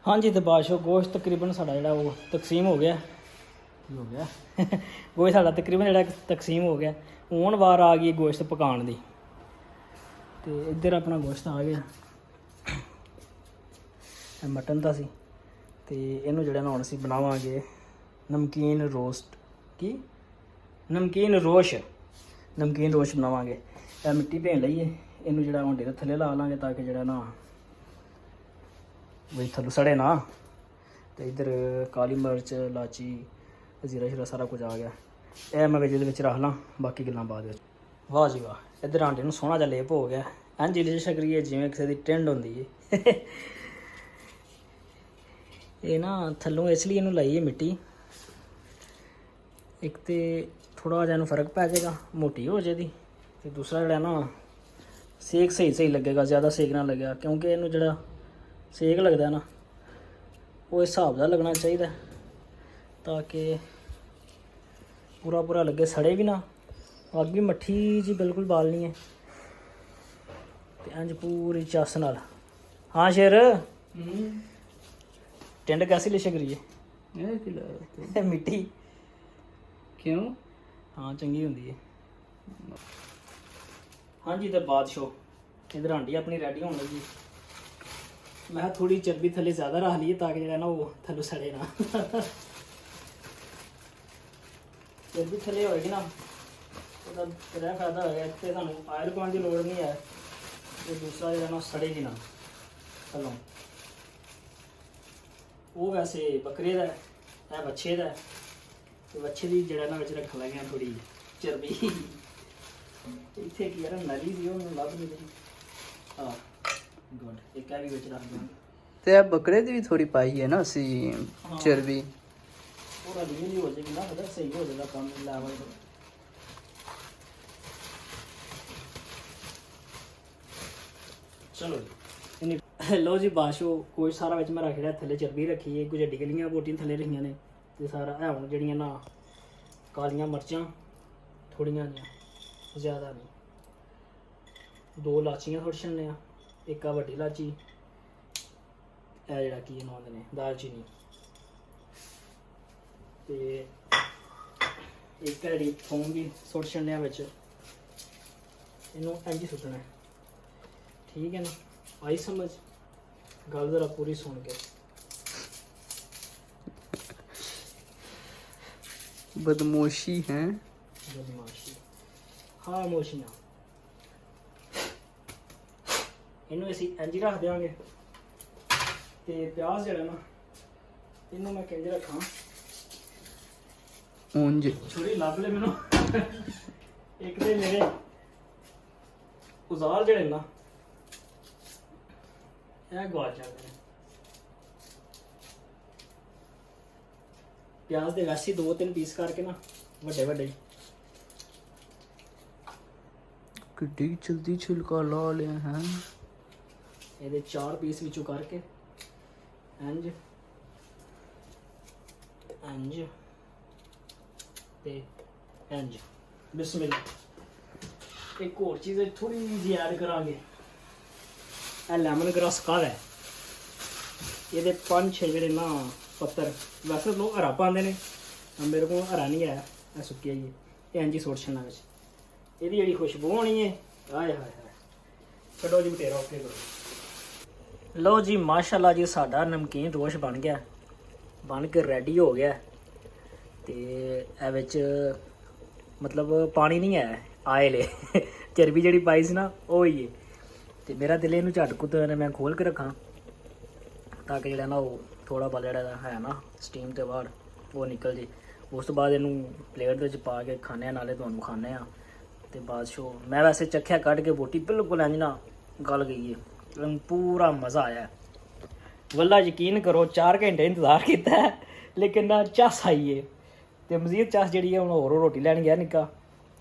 हाँ जी, तो बादशाह गोश्त तकरीबन साढ़ा जो वो तकसीम हो गया गोश्त साढ़ा तकरीबन जो तकसीम हो गया। हुण वार आ गई गोश्त पकाने की। तो इधर अपना गोश्त आ गया, मटन का सी। तो इनू जो ना हुण असीं बनावांगे नमकीन रोस्ट की नमकीन रोश बनावांगे। मिट्टी भेन लईए, इनू जो भांडे के थल्ले ला लांगे ताकि जो ना बई थल्लों सड़े ना। तो इधर काली मिर्च लाची जीरा शीरा सारा कुछ आ गया। यह मैं बिच रख ला, बाकी गल्लां बाद विच। वाह जी वाह, इधर आंडे नूं सोहना जिहा लेप हो गया। इंज इलिश शकरिए जिवें किसी दी टिंड हुंदी है। ये ना थल्लों इसलिए इनू लाई है मिट्टी, एक तो थोड़ा जिहा फर्क पै जाएगा, मोटी हो जाएगी। तो दूसरा जो ना सेक सही लगेगा, ज़्यादा सेक ना लगेगा, क्योंकि इनू जो सेक लगता है ना वो हिसाब का लगना चाहिए ताकि पूरा लगे, सड़े भी ना। अग भी मट्ठी जी बिल्कुल बालनी है। तो इंज पूरी चस नाल। हाँ शेर, टिंड कैसी लिशक रही है? मिट्टी क्यों? हाँ चंगी होंगी है। हाँ जी, तो बादशाह इधर हांडी अपनी रेडी होने लगी। मैं थोड़ी चर्बी थले ज़्यादा रख ली ताकि जो ना वो थल्लों सड़े ना। चर्बी थले होएगी ना तो फायदा होएगा। एक तो सानू आयल पाने की लोड़ नहीं है, तो दूसरा जो ना सड़ेगी ना थल्लों। वो वैसे बकरे का है, बच्छे का है। तो बच्छे की जड़ा ना रख लगे थोड़ी चर्बी। इतने की यार नली सी लभ नहीं रही। हाँ गुड, एक भी बिच रख देंगे। ते बकरे दी भी थोड़ी पाई है ना सी चर्बी। पूरा लीन हो जाएगी ना, पता सही हो जाएगा काम लेवल। चलो जी, लो जी बादशाह कोई सारा बिच मैं रख लिया, थल्ले चर्बी रखी है, कुछ हड्डी गलियां बोटियां थल्ले रखियां ने। तो सारा है हुण जड़ियां ना कालियां मर्चां थोड़ियां जिहियां, ज़्यादा नहीं। 2 लाचियां थोड़ी छन्ने, एक वड्डी इलाची, यह जड़ा की आंदे ने दालचीनी, तो एक हैड़ी थोम भी सुट छन्ने बिच। इनू इंज ही सुट्टना है, ठीक है ना? आई समझ? गल जरा पूरी सुन के। बदमाशी है। बदमाशी हाँ मोशियाँ। इनू असीं इंज ही रख देंगे। तो प्याज जड़ा ना इनू मैं किंज रखा, ऊंज छुरी लभ ले मैनू। एक तो मेरे औजार जड़े ना यह गवाच जाते हैं। प्याज के वैसे 2-3 पीस करके ना वड्डे किड्डी जल्दी छिलका ला लिया है। ये 4 पीस विचों करके इंज ते इंज। बिस्मिल्लाह। एक और चीज़ थोड़ी जी ऐड करांगे, लैमन ग्रास का है। ये 5-6 जड़े ना पत्तर, वैसे लोग हरा पाते हैं, मेरे को हरा नहीं है, सुक्किया ही है। इंज ही सुट छना बिच, ਇਹਦੀ ਜਿਹੜੀ खुशबू होनी है। हाय हाय हाय, छड्डो जी बतेरा ओके करो। लो जी माशाल्लाह जी, साडा नमकीन रोश बन गया, बन के रेडी हो गया। तो ਇਹ ਵਿੱਚ मतलब पानी नहीं है, आयल है। चर्बी जी पाई सी ना वो ही है। तो मेरा दिल इनू झट कुत मैं खोल के रखा ताकि जो ना वो थोड़ा बल जड़ा है ना स्टीम के बाद वो निकल जाए। उस तो बाद इनू प्लेट पा के खाने, नाले तुहानू खाने। तो बादशाह मैं वैसे चखिया कट के बोटी बिल्कुल इंज ना गल गई है, पूरा मज़ा आया। वल्ला यकीन करो 4 घंटे इंतज़ार किया है, लेकिन ना चस आई है। तो मजीद चस जी है, हूँ होर रोटी लैन गया निक्का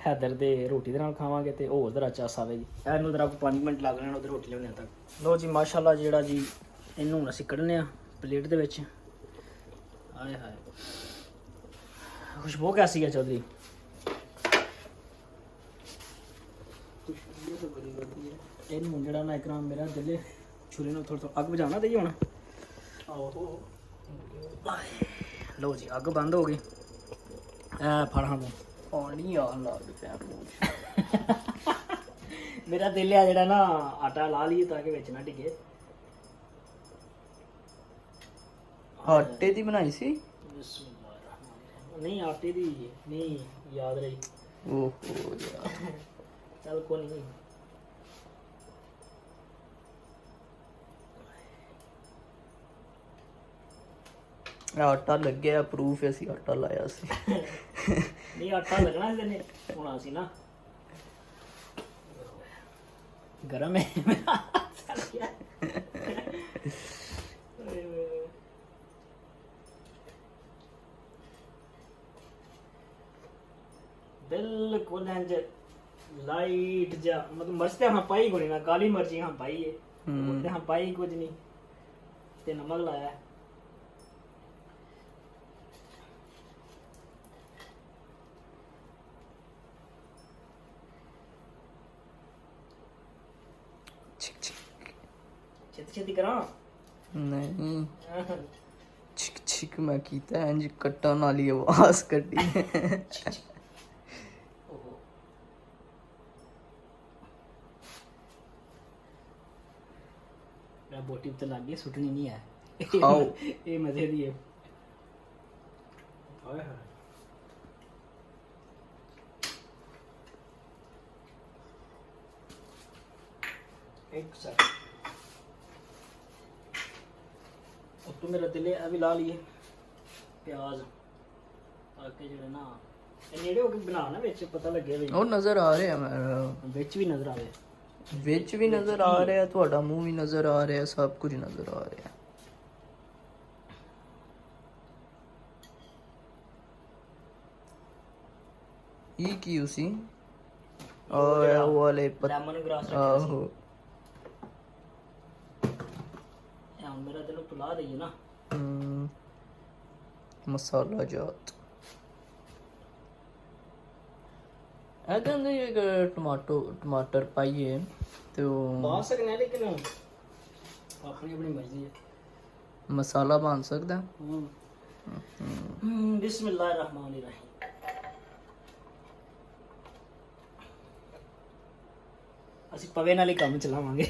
हैदर, तो रोटी के नाल खावांगे तो होर जरा चस आएगी। इनू जरा 5 मिनट लग लेना उधर रोटी लियाने तक। लो जी माशाल्लाह जी जी इनू हूँ असीं कढ़ने प्लेट के विच। हाय हाय, खुशबू कैसी है चौधरी? इन जरा ना एक मेरा दिल छुरी थोड़ा अग बुझाना देइए। हम ਆਹੋ ਲਓ ਜੀ ਅੱਗ ਬੰਦ ਹੋ ਗਈ ਐ ਫੜਾਂ ਤੂੰ ਪਾਣੀ ਆਉਣ ਲੱਗ ਪਿਆ ਮੂੰਹ 'ਚ। ਮੇਰਾ ਦਿਲ ਆ ਜਿਹੜਾ ਨਾ ਆਟਾ ਲਾ ਲਈਏ ਤਾਂ ਕਿ ਵਿੱਚ ਨਾ ਡਿੱਗੇ ਆਟੇ ਦੀ ਬਣਾਈ ਸੀ। ਨਹੀਂ ਆਟੇ ਦੀ ਨਹੀਂ ਯਾਦ ਰਹੀ ਓਹੋ ਯਾਰ ਚੱਲ ਕੋਈ ਨਹੀਂ ਆਟਾ ਲੱਗਿਆ ਪ੍ਰੂਫ ਅਸੀਂ ਆਟਾ ਲਾਇਆ ਸੀ। ਨਹੀਂ ਆਟਾ ਲੱਗਣਾ ਸੀ ਤੈਨੇ ਹੋਣਾ ਸੀ ਨਾ ਗਰਮ ਹੈ ਚੱਲ ਗਿਆ ਬਿਲਕੁਲ ਇੰਜ ਲਾਈਟ ਜਾ ਮਤਲਬ ਮਿਰਚ ਤੇ ਹਾਂ ਪਾਈ ਕੋਈ ਨਾ ਕਾਲੀ ਮਿਰਚੀ ਹਾਂ ਪਾਈ ਹੈ ਤੇ ਹਾਂ ਪਾਈ ਕੁਝ ਨਹੀਂ ਤੇ ਨਮਕ ਲਾਇਆ ਛਿਕ ਛਿਕ ਛੇਤੀ ਛੇਤੀ ਕਰਾਂ ਨਹੀਂ ਛਿਕ ਛਿਕ ਮੈਂ ਕੀਤਾ ਇੰਜ ਕੱਟਣ ਵਾਲੀ ਆਵਾਜ਼ ਕੱਢੀ। ਓਹੋ ਮੈਂ ਬੋਟੀ ਤੇ ਲੱਗ ਗਈ ਸੁੱਟਣੀ ਨਹੀਂ ਹੈ ਖਾਓ। ਇਹ ਮਜ਼ੇ ਦੀ ਹੈ ਹਾਏ ਹਾਏ ਇੱਕ ਸੈਕਿੰਡ ਤੂੰ ਮੇਰਾ ਦਿਲ ਇਹ ਵੀ ਲਾ ਲਈਏ ਪਿਆਜ਼ ਆ ਕੇ ਜਿਹੜੇ ਨਾ ਇਹ ਨੇੜੇ ਹੋ ਕੇ ਬਣਾ ਨਾ ਵਿੱਚ ਪਤਾ ਲੱਗੇ ਵੀ ਉਹ ਨਜ਼ਰ ਆ ਰਿਹਾ ਮੇਰਾ ਵਿੱਚ ਵੀ ਨਜ਼ਰ ਆਵੇ ਵਿੱਚ ਵੀ ਨਜ਼ਰ ਆ ਰਿਹਾ ਤੁਹਾਡਾ ਮੂੰਹ ਵੀ ਨਜ਼ਰ ਆ ਰਿਹਾ ਸਭ ਕੁਝ ਨਜ਼ਰ ਆ ਰਿਹਾ। ਇਹ ਕੀ ਉਸੀ ਓਏ ਉਹ ਵਾਲੇ ਲੈਮਨ ਗ੍ਰਾਸ ਆਹੋ ਇਹ ਹੁਣ ਮੇਰਾ ਦਿਲ ਤੁਲਾ ਦਈਏ ਨਾ ਮਸਾਲਾ ਜਾਤ ਇਹਦੇ ਅੰਦਰ ਇਹ ਟਮਾਟਰ ਪਾਈਏ ਤੇ ਉਹ ਪਾ ਸਕਦੇ ਹਾਂ ਲੇਕਿਨ ਆਪਣੀ ਆਪਣੀ ਮਰਜ਼ੀ ਹੈ ਮਸਾਲਾ ਬਣ ਸਕਦਾ। ਬਿਸਮਿਲ੍ਲਾਹਿਰ ਰਹਿਮਾਨਿਰ ਰਹੀਮ ਅਸੀਂ ਪਵੇ ਨਾਲ ਹੀ ਕੰਮ ਚਲਾਵਾਂਗੇ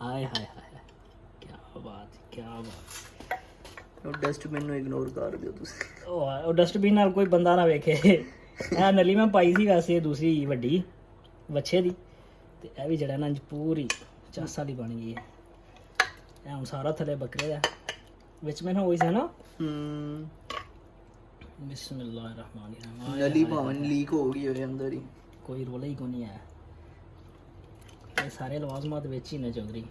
ਹਾਏ ਹਾਏ ਹਾਏ ਕੀ ਬਾਤ ਉਹ ਡਸਟਬਿਨ ਨੂੰ ਇਗਨੋਰ ਕਰ ਦਿਓ ਤੁਸੀਂ। ਉਹ ਡਸਟਬਿਨ ਨਾਲ ਕੋਈ ਬੰਦਾ ਨਾ ਵੇਖੇ ਇਹ ਨਲੀ ਮੈਂ ਪਾਈ ਸੀ ਵੈਸੇ ਦੂਸਰੀ ਵੱਡੀ ਵੱਛੇ ਦੀ ਤੇ ਇਹ ਵੀ ਜਿਹੜਾ ਨਾ ਪੂਰੀ ਚਾਸਾ ਦੀ ਬਣ ਗਈ ਹੈ ਇਹ ਹੁਣ ਸਾਰਾ ਥੱਲੇ ਬੱਕਰੇ ਦਾ ਵਿੱਚ ਮੈਨੂੰ ਹੋਈ ਸੀ ਨਾ ਬਿਸਮਿਲ੍ਲਾਹਿਰ ਰਹਿਮਾਨਿਰ ਰਹੀਮ ਨਲੀ ਭਾਵੇਂ ਲੀਕ ਹੋ ਗਈ ਹੋਵੇ ਅੰਦਰ ਹੀ ਕੋਈ ਰੋਲਾ ਹੀ ਕੋਈ ਨਹੀਂ ਆਇਆ ਇਹ ਸਾਰੇ ਲਵਾਜ਼ਮਾਤ ਵਿੱਚ ਹੀ ਨੇ ਚੌਧਰੀ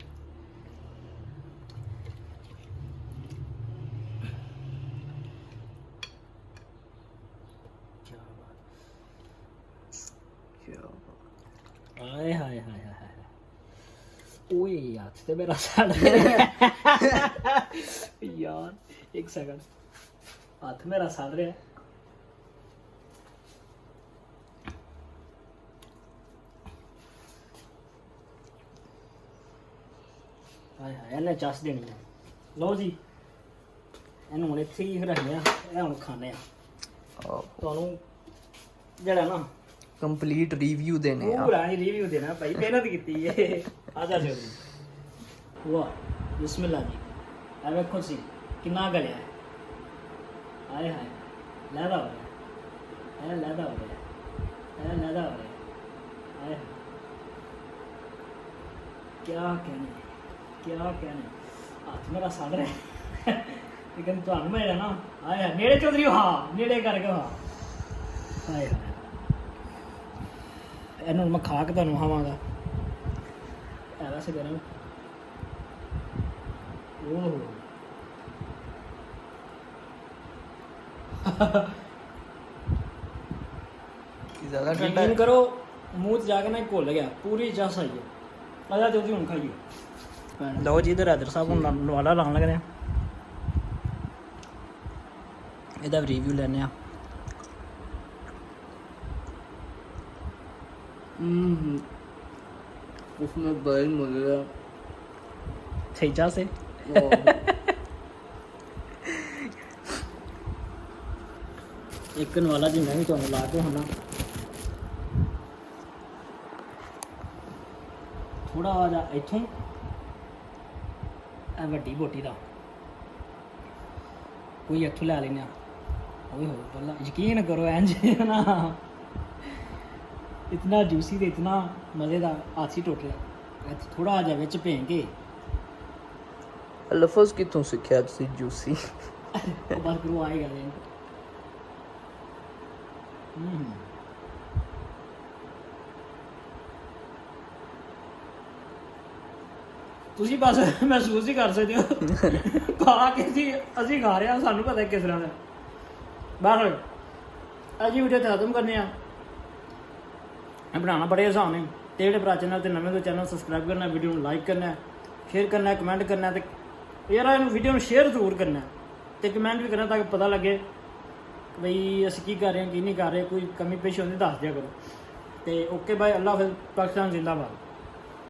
ਹਾਏ ਹਾਏ ਹਾਏ ਹਾਏ ਓਏ ਯਾਰ ਤੇ ਮੇਰਾ ਸਾੜ ਯਾਰ ਇੱਕ ਸੈਕਿੰਡ ਹੱਥ ਮੇਰਾ ਸੜ ਰਿਹਾ ਹਾਏ ਹਾਏ ਇਹਨੇ ਚੱਸ ਦੇਣੀ ਹੈ ਲਓ ਜੀ ਇਹਨੂੰ ਹੁਣ ਇੱਥੇ ਹੀ ਰੱਖਦੇ ਆ ਇਹ ਹੁਣ ਖਾਣੇ ਆ ਤੁਹਾਨੂੰ ਜਿਹੜਾ ਨਾ ਕੰਪਲੀਟ ਰਿਵਿਊ ਦੇਣੇ ਆ ਪੂਰਾ ਰਿਵਿਊ ਦੇਣਾ ਭਾਈ ਮਿਹਨਤ ਕੀਤੀ ਏ ਆਦਾ ਜੀ ਵਾਹ ਬਿਸਮਿਲ੍ਲਾ ਜੀ ਆ ਵੇਖੋ ਸੀ ਕਿੰਨਾ ਗਲਿਆ ਹੈ ਹਾਏ ਹਾਏ ਲੈਦਾ ਹੋ ਰਿਹਾ ਇਹ ਲੈਦਾ ਹੋ ਰਿਹਾ ਇਹ ਲੈਦਾ ਹੋ ਰਿਹਾ ਹਾਏ ਕੀ कहने ਹੱਥ ਮੇਰਾ ਸੜ ਰਿਹਾ ਲੇਕਿਨ ਤੁਹਾਨੂੰ ਮੈਂ ਨਾ ਹਾਏ ਨੇੜੇ ਚੌਧਰੀ ਹਾਂ ਨੇੜੇ ਕਰਕੇ ਹਾਂ ਹਾਏ ਹਾਏ ਇਹਨੂੰ ਮੈਂ ਖਾ ਕੇ ਤੁਹਾਨੂੰ ਖਾਵਾਂਗਾ ਇਹ ਵੈਸੇ ਗਰਮ ਓਹ ਜ਼ਿਆਦਾ ਠੰਡਾ ਯਕੀਨ ਕਰੋ ਮੂੰਹ 'ਚ ਜਾ ਕੇ ਨਾ ਘੁੱਲ ਗਿਆ ਪੂਰੀ ਚਾਸ ਆਈ ਹੈ ਆਜਾ ਜਲਦੀ ਹੁਣ ਖਾਈਏ ਲਓ ਜੀ ਇਧਰ ਹੈਦਰ ਸਾਹਿਬ ਹੁਣ ਨਵਾਲਾ ਲਾਉਣ ਲੱਗ ਰਹੇ ਆ ਇਹਦਾ ਰਿਵਿਊ ਲੈਣੇ ਆ उसमें बैल मिल गया सही से ਇੱਕ ਨਵਾਲਾ ਜੀ ਮੈਂ ਵੀ ਤੁਹਾਨੂੰ ਲਾ ਕੇ ਹੁਣਾ ਥੋੜਾ ਜਿਹਾ ਇੱਥੋਂ ਇਹ ਵੱਡੀ ਬੋਟੀ ਦਾ ਕੋਈ ਇੱਥੋਂ ਲੈ ਲੈਣਾ ਓਏ ਹੋਏ ਬੱਲਾ ਯਕੀਨ ਕਰੋ ਇੰਜ ਨਾ ਇਤਨਾ ਜੂਸੀ ਤੇ ਇਤਨਾ ਮਜ਼ੇਦਾਰ ਆਸੀ ਟੁੱਟ ਰਿਹਾ ਇੱਥੇ ਥੋੜਾ ਜਿਹਾ ਵਿੱਚ ਭੇਂ ਕੇ ਲਫ਼ਜ਼ ਕਿੱਥੋਂ ਸਿੱਖਿਆ ਤੁਸੀਂ ਜੂਸੀ ਬਸ ਕਰੋ ਆਏਗਾ ਜੀ ਤੁਸੀਂ ਬਸ ਮਹਿਸੂਸ ਹੀ ਕਰ ਸਕਦੇ ਹੋ ਖਾ ਕੇ ਅਸੀਂ ਖਾ ਰਹੇ ਹਾਂ ਸਾਨੂੰ ਪਤਾ ਕਿਸ ਤਰ੍ਹਾਂ ਦਾ ਬਸ ਅਜੀ ਵੀਡੀਓ ਖਤਮ ਕਰਨੇ ਆ ਬਣਾਉਣਾ ਬੜੇ ਆਸਾਨ ਹੈ ਤੇ ਜਿਹੜੇ ਭਰਾ ਚੈਨਲ ਤੇ ਨਵੇਂ ਤੋਂ ਚੈਨਲ ਸਬਸਕ੍ਰਾਈਬ ਕਰਨਾ ਵੀਡੀਓ ਨੂੰ ਲਾਈਕ ਕਰਨਾ ਸ਼ੇਅਰ ਕਰਨਾ ਕਮੈਂਟ ਕਰਨਾ ਤੇ ਯਾਰ ਇਹਨੂੰ ਵੀਡੀਓ ਨੂੰ ਸ਼ੇਅਰ ਜ਼ਰੂਰ ਕਰਨਾ ਤੇ ਕਮੈਂਟ ਵੀ ਕਰਨਾ ਤਾਂ ਕਿ ਪਤਾ ਲੱਗੇ ਕਿ ਬਈ ਅਸੀਂ ਕੀ ਕਰ ਰਹੇ ਹਾਂ ਕੀ ਨਹੀਂ ਕਰ ਰਹੇ ਕੋਈ ਕਮੀ ਪੇਸ਼ੀ ਹੁੰਦੀ ਦੱਸ ਦਿਆ ਕਰੋ ਤੇ ਓਕੇ ਬਾਏ ਅੱਲਾ ਹਾਫਿਜ਼ ਪਾਕਿਸਤਾਨ ਜ਼ਿੰਦਾਬਾਦ